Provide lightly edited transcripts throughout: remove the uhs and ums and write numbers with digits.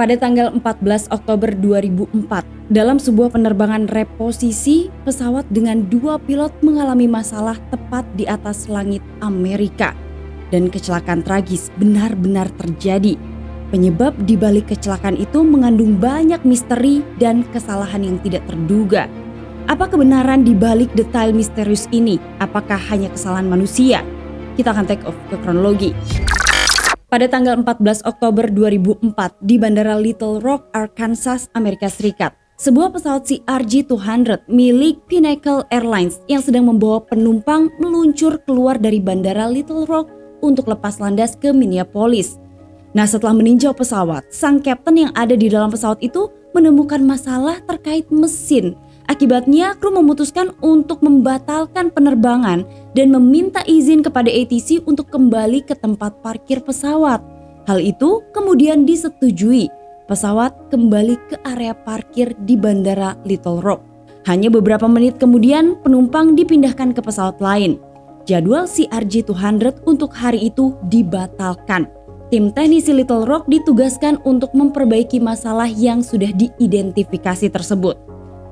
pada tanggal 14 Oktober 2004. Dalam sebuah penerbangan reposisi, pesawat dengan 2 pilot mengalami masalah tepat di atas langit Amerika. Dan kecelakaan tragis benar-benar terjadi. Penyebab di balik kecelakaan itu mengandung banyak misteri dan kesalahan yang tidak terduga. Apa kebenaran di balik detail misterius ini? Apakah hanya kesalahan manusia? Kita akan take off ke kronologi. Pada tanggal 14 Oktober 2004 di Bandara Little Rock, Arkansas, Amerika Serikat, sebuah pesawat CRJ-200 milik Pinnacle Airlines yang sedang membawa penumpang meluncur keluar dari Bandara Little Rock untuk lepas landas ke Minneapolis. Nah, setelah meninjau pesawat, sang kapten yang ada di dalam pesawat itu menemukan masalah terkait mesin. Akibatnya, kru memutuskan untuk membatalkan penerbangan dan meminta izin kepada ATC untuk kembali ke tempat parkir pesawat. Hal itu kemudian disetujui. Pesawat kembali ke area parkir di Bandara Little Rock. Hanya beberapa menit kemudian, penumpang dipindahkan ke pesawat lain. Jadwal CRJ-200 untuk hari itu dibatalkan. Tim teknisi Little Rock ditugaskan untuk memperbaiki masalah yang sudah diidentifikasi tersebut.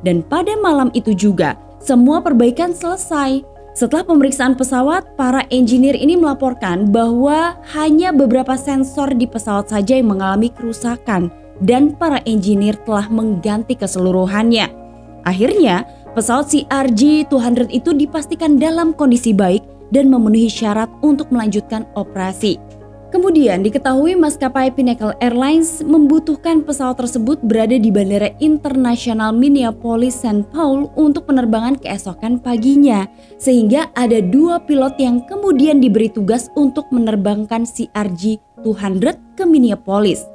Dan pada malam itu juga, semua perbaikan selesai. Setelah pemeriksaan pesawat, para engineer ini melaporkan bahwa hanya beberapa sensor di pesawat saja yang mengalami kerusakan dan para engineer telah mengganti keseluruhannya. Akhirnya, pesawat CRJ-200 itu dipastikan dalam kondisi baik dan memenuhi syarat untuk melanjutkan operasi. Kemudian diketahui maskapai Pinnacle Airlines membutuhkan pesawat tersebut berada di Bandara Internasional Minneapolis-St. Paul untuk penerbangan keesokan paginya. Sehingga ada 2 pilot yang kemudian diberi tugas untuk menerbangkan CRJ-200 ke Minneapolis.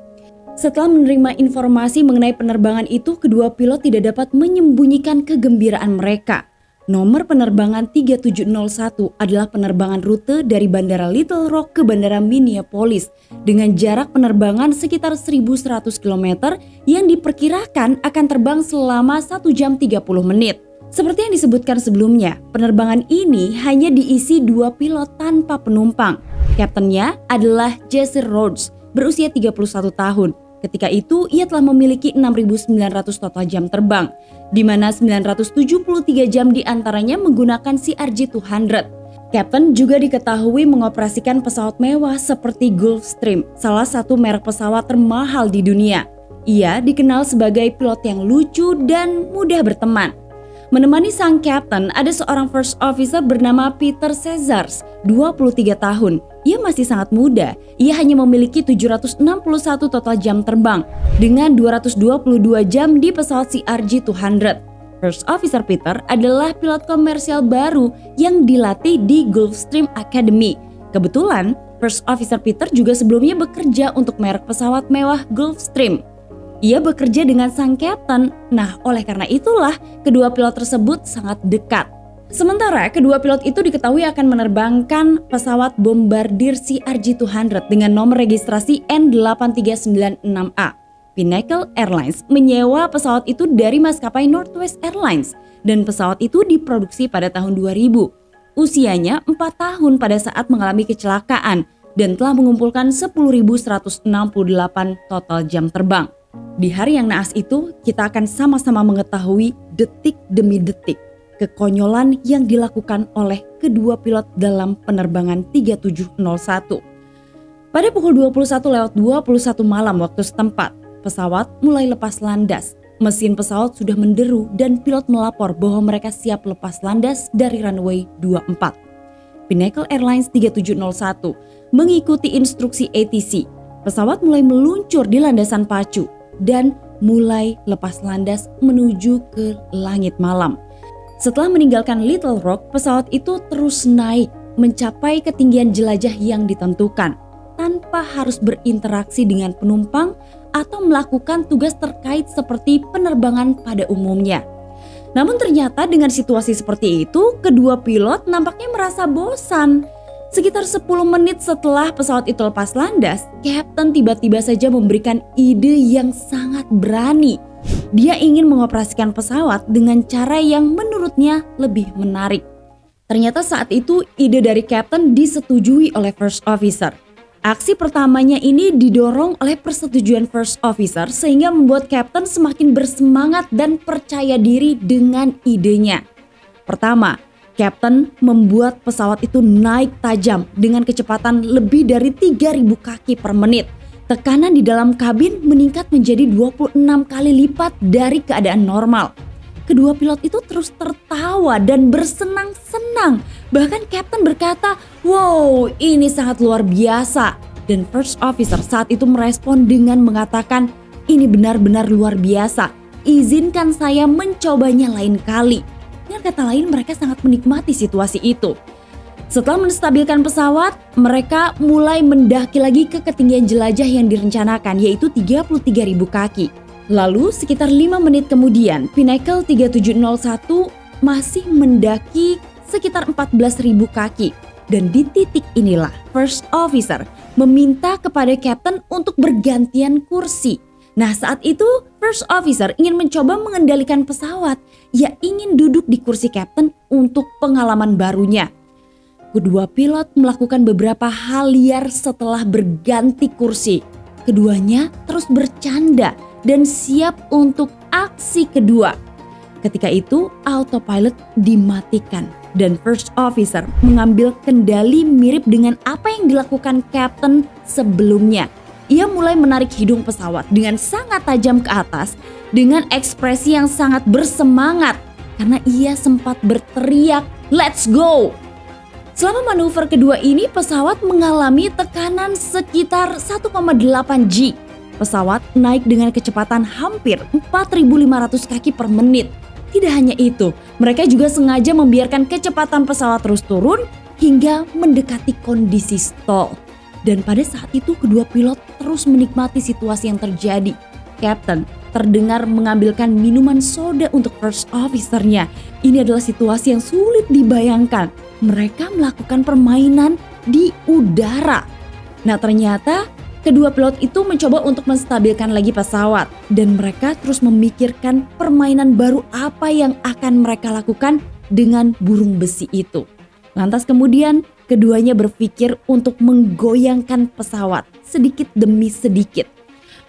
Setelah menerima informasi mengenai penerbangan itu, kedua pilot tidak dapat menyembunyikan kegembiraan mereka. Nomor penerbangan 3701 adalah penerbangan rute dari Bandara Little Rock ke Bandara Minneapolis dengan jarak penerbangan sekitar 1.100 km yang diperkirakan akan terbang selama 1 jam 30 menit. Seperti yang disebutkan sebelumnya, penerbangan ini hanya diisi 2 pilot tanpa penumpang. Kaptennya adalah Jesse Rhodes, berusia 31 tahun. Ketika itu, ia telah memiliki 6.900 total jam terbang, di mana 973 jam diantaranya menggunakan CRJ-200. Kapten juga diketahui mengoperasikan pesawat mewah seperti Gulfstream, salah satu merek pesawat termahal di dunia. Ia dikenal sebagai pilot yang lucu dan mudah berteman. Menemani sang kapten ada seorang first officer bernama Peter Cesars, 23 tahun. Ia masih sangat muda. Ia hanya memiliki 761 total jam terbang dengan 222 jam di pesawat CRJ-200. First Officer Peter adalah pilot komersial baru yang dilatih di Gulfstream Academy. Kebetulan, First Officer Peter juga sebelumnya bekerja untuk merek pesawat mewah Gulfstream. Ia bekerja dengan sang kapten. Nah, oleh karena itulah kedua pilot tersebut sangat dekat. Sementara kedua pilot itu diketahui akan menerbangkan pesawat bombardir CRJ-200 dengan nomor registrasi N8396A. Pinnacle Airlines menyewa pesawat itu dari maskapai Northwest Airlines dan pesawat itu diproduksi pada tahun 2000. Usianya 4 tahun pada saat mengalami kecelakaan dan telah mengumpulkan 10.168 total jam terbang. Di hari yang naas itu, kita akan sama-sama mengetahui detik demi detik kekonyolan yang dilakukan oleh kedua pilot dalam penerbangan 3701. Pada pukul 21:21 malam waktu setempat, pesawat mulai lepas landas. Mesin pesawat sudah menderu dan pilot melapor bahwa mereka siap lepas landas dari runway 24. Pinnacle Airlines 3701 mengikuti instruksi ATC. Pesawat mulai meluncur di landasan pacu dan mulai lepas landas menuju ke langit malam. Setelah meninggalkan Little Rock, pesawat itu terus naik mencapai ketinggian jelajah yang ditentukan tanpa harus berinteraksi dengan penumpang atau melakukan tugas terkait seperti penerbangan pada umumnya. Namun ternyata dengan situasi seperti itu, kedua pilot nampaknya merasa bosan. Sekitar 10 menit setelah pesawat itu lepas landas, kapten tiba-tiba saja memberikan ide yang sangat berani. Dia ingin mengoperasikan pesawat dengan cara yang menurutnya lebih menarik. Ternyata saat itu ide dari kapten disetujui oleh first officer. Aksi pertamanya ini didorong oleh persetujuan First Officer sehingga membuat Captain semakin bersemangat dan percaya diri dengan idenya. Pertama, Captain membuat pesawat itu naik tajam dengan kecepatan lebih dari 3.000 kaki per menit. Tekanan di dalam kabin meningkat menjadi 26 kali lipat dari keadaan normal. Kedua pilot itu terus tertawa dan bersenang-senang. Bahkan Captain berkata, "Wow, ini sangat luar biasa." Dan First Officer saat itu merespon dengan mengatakan, "Ini benar-benar luar biasa. Izinkan saya mencobanya lain kali." Dengan kata lain, mereka sangat menikmati situasi itu. Setelah menstabilkan pesawat, mereka mulai mendaki lagi ke ketinggian jelajah yang direncanakan, yaitu 33.000 kaki. Lalu sekitar 5 menit kemudian, Pinnacle 3701 masih mendaki sekitar 14.000 kaki. Dan di titik inilah First Officer meminta kepada Captain untuk bergantian kursi. Nah, saat itu First Officer ingin mencoba mengendalikan pesawat. Ia ingin duduk di kursi Captain untuk pengalaman barunya. Kedua pilot melakukan beberapa hal liar setelah berganti kursi. Keduanya terus bercanda dan siap untuk aksi kedua. Ketika itu autopilot dimatikan dan First Officer mengambil kendali mirip dengan apa yang dilakukan Captain sebelumnya. Ia mulai menarik hidung pesawat dengan sangat tajam ke atas dengan ekspresi yang sangat bersemangat karena ia sempat berteriak, "Let's go!" Selama manuver kedua ini pesawat mengalami tekanan sekitar 1,8 G. Pesawat naik dengan kecepatan hampir 4.500 kaki per menit. Tidak hanya itu, mereka juga sengaja membiarkan kecepatan pesawat terus turun hingga mendekati kondisi stall. Dan pada saat itu kedua pilot terus menikmati situasi yang terjadi. Captain terdengar mengambilkan minuman soda untuk First Officer-nya. Ini adalah situasi yang sulit dibayangkan. Mereka melakukan permainan di udara. Nah, ternyata kedua pilot itu mencoba untuk menstabilkan lagi pesawat. Dan mereka terus memikirkan permainan baru apa yang akan mereka lakukan dengan burung besi itu. Lantas kemudian keduanya berpikir untuk menggoyangkan pesawat sedikit demi sedikit.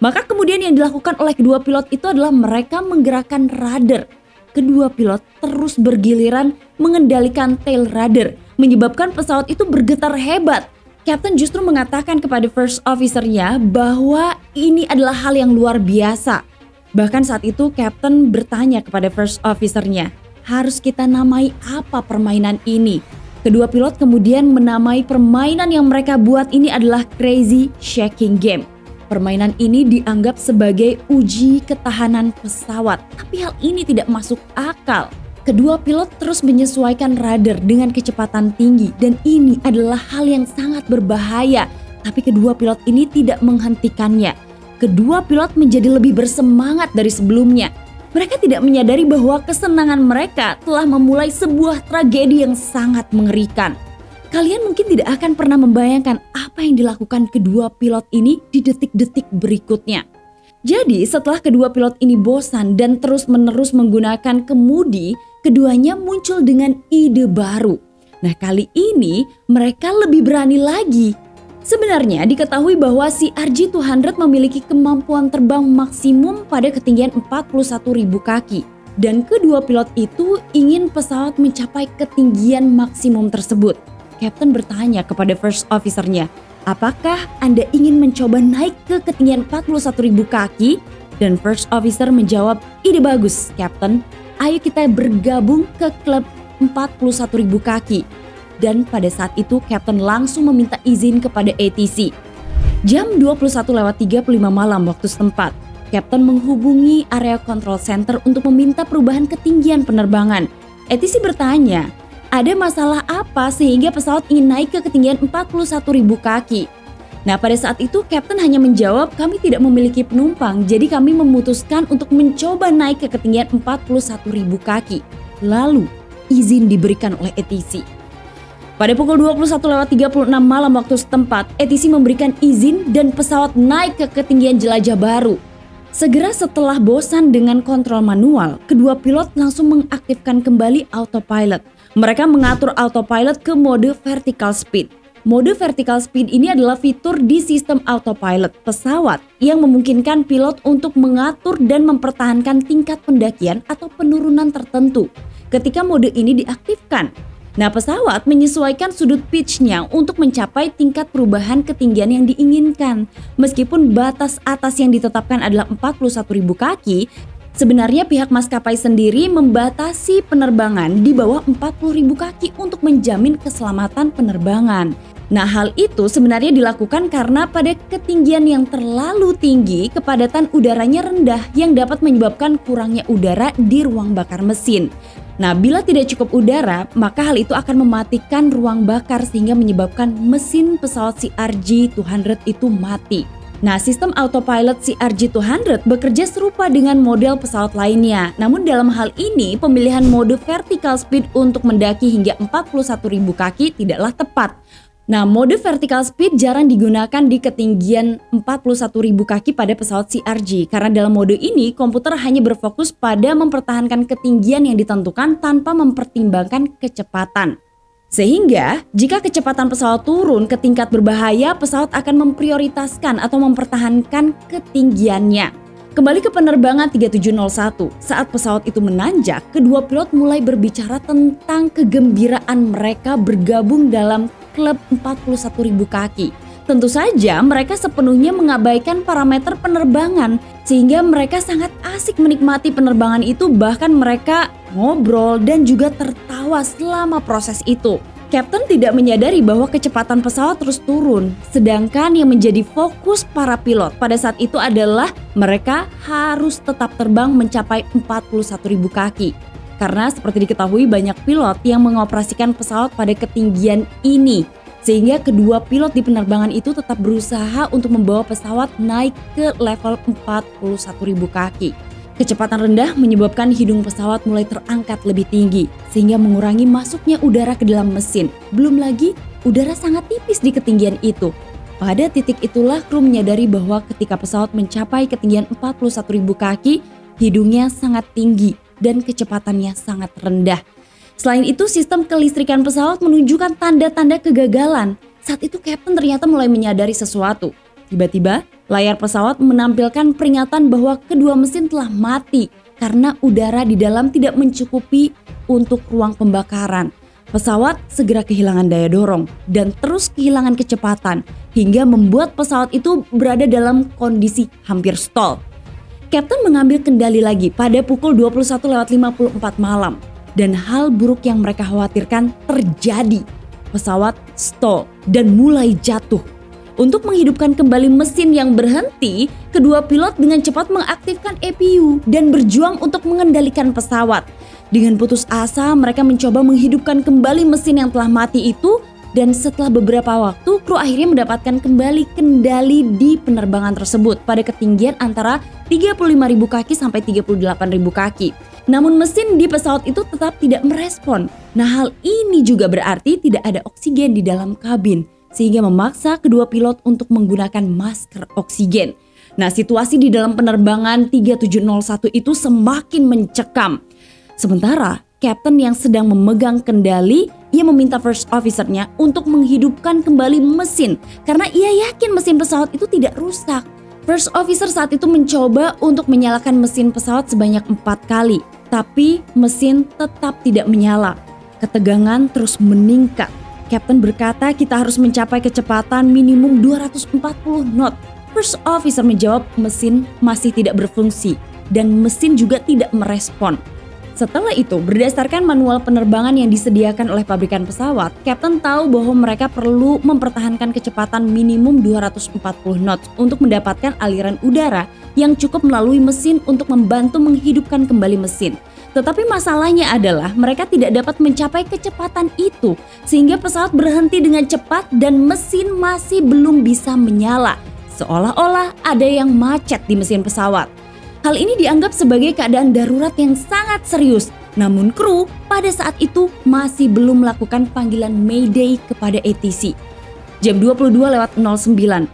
Maka kemudian yang dilakukan oleh kedua pilot itu adalah mereka menggerakkan rudder. Kedua pilot terus bergiliran mengendalikan tail rudder, menyebabkan pesawat itu bergetar hebat. Captain justru mengatakan kepada First Officer-nya bahwa ini adalah hal yang luar biasa. Bahkan saat itu Captain bertanya kepada First Officer-nya, "Harus kita namai apa permainan ini?" Kedua pilot kemudian menamai permainan yang mereka buat ini adalah Crazy Shaking Game. Permainan ini dianggap sebagai uji ketahanan pesawat, tapi hal ini tidak masuk akal. Kedua pilot terus menyesuaikan rudder dengan kecepatan tinggi dan ini adalah hal yang sangat berbahaya. Tapi kedua pilot ini tidak menghentikannya. Kedua pilot menjadi lebih bersemangat dari sebelumnya. Mereka tidak menyadari bahwa kesenangan mereka telah memulai sebuah tragedi yang sangat mengerikan. Kalian mungkin tidak akan pernah membayangkan apa yang dilakukan kedua pilot ini di detik-detik berikutnya. Jadi setelah kedua pilot ini bosan dan terus-menerus menggunakan kemudi, keduanya muncul dengan ide baru. Nah, kali ini mereka lebih berani lagi. Sebenarnya diketahui bahwa si RJ-200 memiliki kemampuan terbang maksimum pada ketinggian 41.000 kaki. Dan kedua pilot itu ingin pesawat mencapai ketinggian maksimum tersebut. Captain bertanya kepada First Officer-nya, "Apakah Anda ingin mencoba naik ke ketinggian 41.000 kaki?" Dan First Officer menjawab, "Ide bagus, Captain. Ayo kita bergabung ke klub 41.000 kaki." Dan pada saat itu Captain langsung meminta izin kepada ATC. Jam 21.35 malam waktu setempat, Captain menghubungi area control center untuk meminta perubahan ketinggian penerbangan. ATC bertanya, ada masalah apa sehingga pesawat ingin naik ke ketinggian 41.000 kaki? Nah, pada saat itu Captain hanya menjawab, "Kami tidak memiliki penumpang, jadi kami memutuskan untuk mencoba naik ke ketinggian 41.000 kaki." Lalu izin diberikan oleh ATC. Pada pukul 21.36 malam waktu setempat, ATC memberikan izin dan pesawat naik ke ketinggian jelajah baru. Segera setelah bosan dengan kontrol manual, kedua pilot langsung mengaktifkan kembali autopilot. Mereka mengatur autopilot ke mode vertical speed. Mode vertical speed ini adalah fitur di sistem autopilot pesawat yang memungkinkan pilot untuk mengatur dan mempertahankan tingkat pendakian atau penurunan tertentu ketika mode ini diaktifkan. Nah, pesawat menyesuaikan sudut pitch-nya untuk mencapai tingkat perubahan ketinggian yang diinginkan. Meskipun batas atas yang ditetapkan adalah 41.000 kaki, sebenarnya pihak maskapai sendiri membatasi penerbangan di bawah 40.000 kaki untuk menjamin keselamatan penerbangan. Nah, hal itu sebenarnya dilakukan karena pada ketinggian yang terlalu tinggi, kepadatan udaranya rendah yang dapat menyebabkan kurangnya udara di ruang bakar mesin. Nah, bila tidak cukup udara, maka hal itu akan mematikan ruang bakar sehingga menyebabkan mesin pesawat CRJ200 itu mati. Nah, sistem autopilot CRJ200 bekerja serupa dengan model pesawat lainnya. Namun dalam hal ini, pemilihan mode vertical speed untuk mendaki hingga 41.000 kaki tidaklah tepat. Nah, mode vertical speed jarang digunakan di ketinggian 41.000 kaki pada pesawat CRJ karena dalam mode ini komputer hanya berfokus pada mempertahankan ketinggian yang ditentukan tanpa mempertimbangkan kecepatan. Sehingga jika kecepatan pesawat turun ke tingkat berbahaya, pesawat akan memprioritaskan atau mempertahankan ketinggiannya. Kembali ke penerbangan 3701, saat pesawat itu menanjak, kedua pilot mulai berbicara tentang kegembiraan mereka bergabung dalam klub 41.000 kaki. Tentu saja mereka sepenuhnya mengabaikan parameter penerbangan sehingga mereka sangat asik menikmati penerbangan itu, bahkan mereka ngobrol dan juga tertawa selama proses itu. Kapten tidak menyadari bahwa kecepatan pesawat terus turun, sedangkan yang menjadi fokus para pilot pada saat itu adalah mereka harus tetap terbang mencapai 41.000 kaki. Karena seperti diketahui banyak pilot yang mengoperasikan pesawat pada ketinggian ini, sehingga kedua pilot di penerbangan itu tetap berusaha untuk membawa pesawat naik ke level 41.000 kaki. Kecepatan rendah menyebabkan hidung pesawat mulai terangkat lebih tinggi, sehingga mengurangi masuknya udara ke dalam mesin. Belum lagi, udara sangat tipis di ketinggian itu. Pada titik itulah kru menyadari bahwa ketika pesawat mencapai ketinggian 41.000 kaki, hidungnya sangat tinggi dan kecepatannya sangat rendah. Selain itu, sistem kelistrikan pesawat menunjukkan tanda-tanda kegagalan. Saat itu kapten ternyata mulai menyadari sesuatu. Tiba-tiba, layar pesawat menampilkan peringatan bahwa kedua mesin telah mati karena udara di dalam tidak mencukupi untuk ruang pembakaran. Pesawat segera kehilangan daya dorong dan terus kehilangan kecepatan hingga membuat pesawat itu berada dalam kondisi hampir stall. Kapten mengambil kendali lagi pada pukul 21.54 malam dan hal buruk yang mereka khawatirkan terjadi. Pesawat stall dan mulai jatuh. Untuk menghidupkan kembali mesin yang berhenti, kedua pilot dengan cepat mengaktifkan EPU dan berjuang untuk mengendalikan pesawat. Dengan putus asa, mereka mencoba menghidupkan kembali mesin yang telah mati itu, dan setelah beberapa waktu, kru akhirnya mendapatkan kembali kendali di penerbangan tersebut pada ketinggian antara 35.000 kaki sampai 38.000 kaki. Namun mesin di pesawat itu tetap tidak merespon. Nah, hal ini juga berarti tidak ada oksigen di dalam kabin, sehingga memaksa kedua pilot untuk menggunakan masker oksigen. Nah, situasi di dalam penerbangan 3701 itu semakin mencekam. Sementara kapten yang sedang memegang kendali, ia meminta first officer-nya untuk menghidupkan kembali mesin karena ia yakin mesin pesawat itu tidak rusak. First officer saat itu mencoba untuk menyalakan mesin pesawat sebanyak 4 kali, tapi mesin tetap tidak menyala. Ketegangan terus meningkat. Kapten berkata kita harus mencapai kecepatan minimum 240 knot. First officer menjawab mesin masih tidak berfungsi dan mesin juga tidak merespon. Setelah itu, berdasarkan manual penerbangan yang disediakan oleh pabrikan pesawat, kapten tahu bahwa mereka perlu mempertahankan kecepatan minimum 240 knots untuk mendapatkan aliran udara yang cukup melalui mesin untuk membantu menghidupkan kembali mesin. Tetapi masalahnya adalah mereka tidak dapat mencapai kecepatan itu sehingga pesawat berhenti dengan cepat dan mesin masih belum bisa menyala. Seolah-olah ada yang macet di mesin pesawat. Hal ini dianggap sebagai keadaan darurat yang sangat serius. Namun kru pada saat itu masih belum melakukan panggilan Mayday kepada ATC. Jam 22.09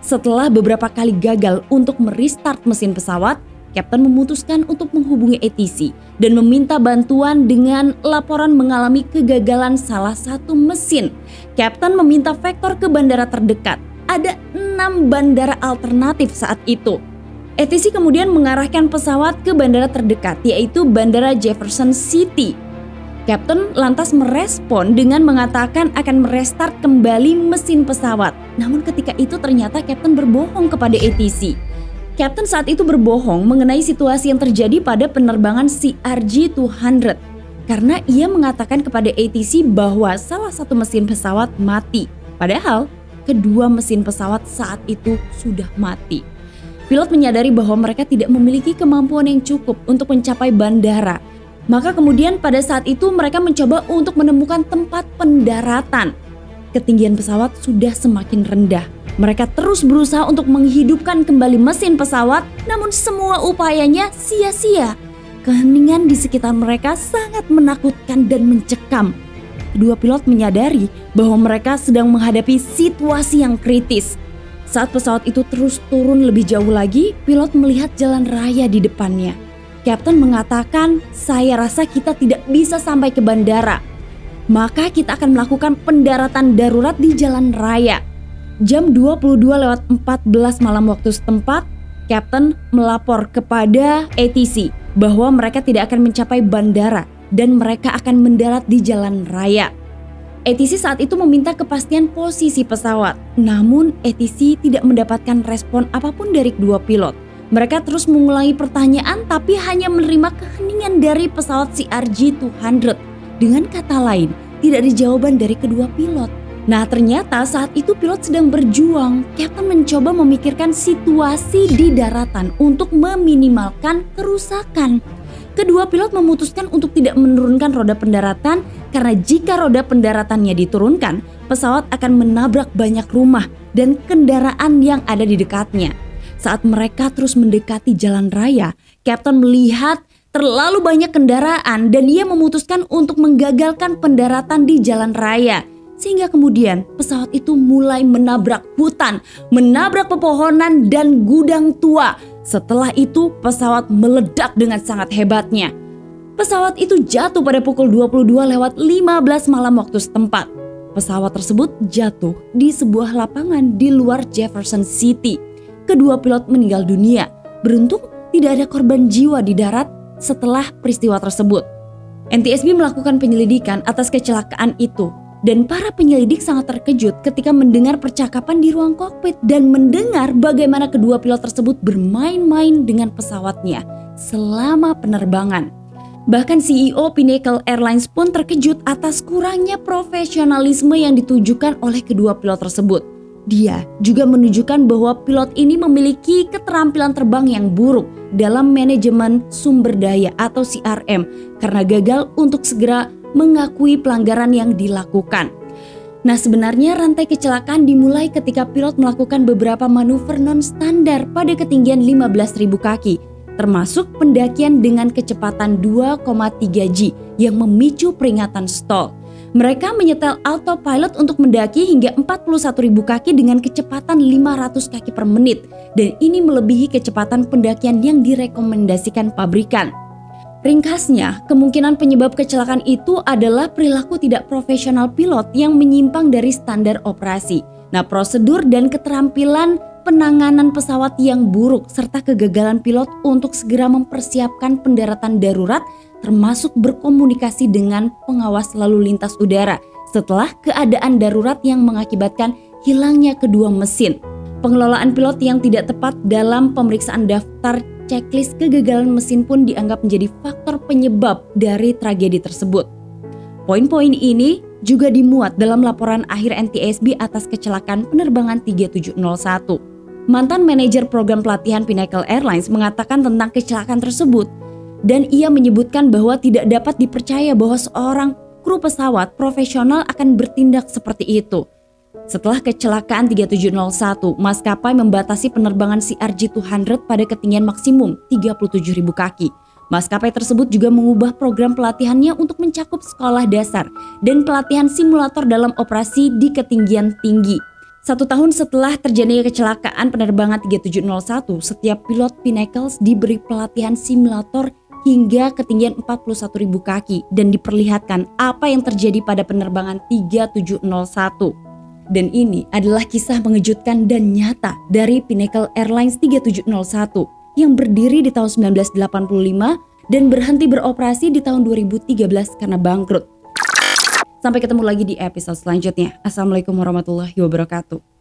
setelah beberapa kali gagal untuk merestart mesin pesawat, Kapten memutuskan untuk menghubungi ATC dan meminta bantuan dengan laporan mengalami kegagalan salah satu mesin. Kapten meminta vektor ke bandara terdekat. Ada 6 bandara alternatif saat itu. ATC kemudian mengarahkan pesawat ke bandara terdekat, yaitu Bandara Jefferson City. Kapten lantas merespon dengan mengatakan akan merestart kembali mesin pesawat. Namun ketika itu ternyata Kapten berbohong kepada ATC. Kapten saat itu berbohong mengenai situasi yang terjadi pada penerbangan CRJ-200 karena ia mengatakan kepada ATC bahwa salah satu mesin pesawat mati. Padahal kedua mesin pesawat saat itu sudah mati. Pilot menyadari bahwa mereka tidak memiliki kemampuan yang cukup untuk mencapai bandara. Maka kemudian pada saat itu mereka mencoba untuk menemukan tempat pendaratan. Ketinggian pesawat sudah semakin rendah. Mereka terus berusaha untuk menghidupkan kembali mesin pesawat, namun semua upayanya sia-sia. Keheningan di sekitar mereka sangat menakutkan dan mencekam. Kedua pilot menyadari bahwa mereka sedang menghadapi situasi yang kritis. Saat pesawat itu terus turun lebih jauh lagi, pilot melihat jalan raya di depannya. Kapten mengatakan, "Saya rasa kita tidak bisa sampai ke bandara. Maka kita akan melakukan pendaratan darurat di jalan raya." Jam 22:14 malam waktu setempat, Kapten melapor kepada ATC bahwa mereka tidak akan mencapai bandara dan mereka akan mendarat di jalan raya. ATC saat itu meminta kepastian posisi pesawat, namun ATC tidak mendapatkan respon apapun dari kedua pilot. Mereka terus mengulangi pertanyaan tapi hanya menerima keheningan dari pesawat CRJ-200. Dengan kata lain, tidak ada jawaban dari kedua pilot. Nah ternyata saat itu pilot sedang berjuang. Kapten mencoba memikirkan situasi di daratan untuk meminimalkan kerusakan. Kedua pilot memutuskan untuk tidak menurunkan roda pendaratan karena jika roda pendaratannya diturunkan, pesawat akan menabrak banyak rumah dan kendaraan yang ada di dekatnya. Saat mereka terus mendekati jalan raya, Kapten melihat terlalu banyak kendaraan dan ia memutuskan untuk menggagalkan pendaratan di jalan raya. Sehingga kemudian pesawat itu mulai menabrak hutan, menabrak pepohonan dan gudang tua. Setelah itu pesawat meledak dengan sangat hebatnya. Pesawat itu jatuh pada pukul 22:15 malam waktu setempat. Pesawat tersebut jatuh di sebuah lapangan di luar Jefferson City. Kedua pilot meninggal dunia. Beruntung tidak ada korban jiwa di darat setelah peristiwa tersebut. NTSB melakukan penyelidikan atas kecelakaan itu. Dan para penyelidik sangat terkejut ketika mendengar percakapan di ruang kokpit dan mendengar bagaimana kedua pilot tersebut bermain-main dengan pesawatnya selama penerbangan. Bahkan CEO Pinnacle Airlines pun terkejut atas kurangnya profesionalisme yang ditujukan oleh kedua pilot tersebut. Dia juga menunjukkan bahwa pilot ini memiliki keterampilan terbang yang buruk dalam manajemen sumber daya atau CRM karena gagal untuk segera mengakui pelanggaran yang dilakukan. Nah sebenarnya rantai kecelakaan dimulai ketika pilot melakukan beberapa manuver non-standar pada ketinggian 15.000 kaki, termasuk pendakian dengan kecepatan 2,3 G yang memicu peringatan stall. Mereka menyetel autopilot untuk mendaki hingga 41.000 kaki dengan kecepatan 500 kaki per menit dan ini melebihi kecepatan pendakian yang direkomendasikan pabrikan. Ringkasnya, kemungkinan penyebab kecelakaan itu adalah perilaku tidak profesional pilot yang menyimpang dari standar operasi. Nah, prosedur dan keterampilan penanganan pesawat yang buruk serta kegagalan pilot untuk segera mempersiapkan pendaratan darurat termasuk berkomunikasi dengan pengawas lalu lintas udara setelah keadaan darurat yang mengakibatkan hilangnya kedua mesin. Pengelolaan pilot yang tidak tepat dalam pemeriksaan daftar checklist kegagalan mesin pun dianggap menjadi faktor penyebab dari tragedi tersebut. Poin-poin ini juga dimuat dalam laporan akhir NTSB atas kecelakaan penerbangan 3701. Mantan manajer program pelatihan Pinnacle Airlines mengatakan tentang kecelakaan tersebut dan ia menyebutkan bahwa tidak dapat dipercaya bahwa seorang kru pesawat profesional akan bertindak seperti itu. Setelah kecelakaan 3701, maskapai membatasi penerbangan CRJ-200 pada ketinggian maksimum 37.000 kaki. Maskapai tersebut juga mengubah program pelatihannya untuk mencakup sekolah dasar dan pelatihan simulator dalam operasi di ketinggian tinggi. 1 tahun setelah terjadinya kecelakaan penerbangan 3701, setiap pilot Pinnacle diberi pelatihan simulator hingga ketinggian 41.000 kaki dan diperlihatkan apa yang terjadi pada penerbangan 3701. Dan ini adalah kisah mengejutkan dan nyata dari Pinnacle Airlines 3701 yang berdiri di tahun 1985 dan berhenti beroperasi di tahun 2013 karena bangkrut. Sampai ketemu lagi di episode selanjutnya. Assalamualaikum warahmatullahi wabarakatuh.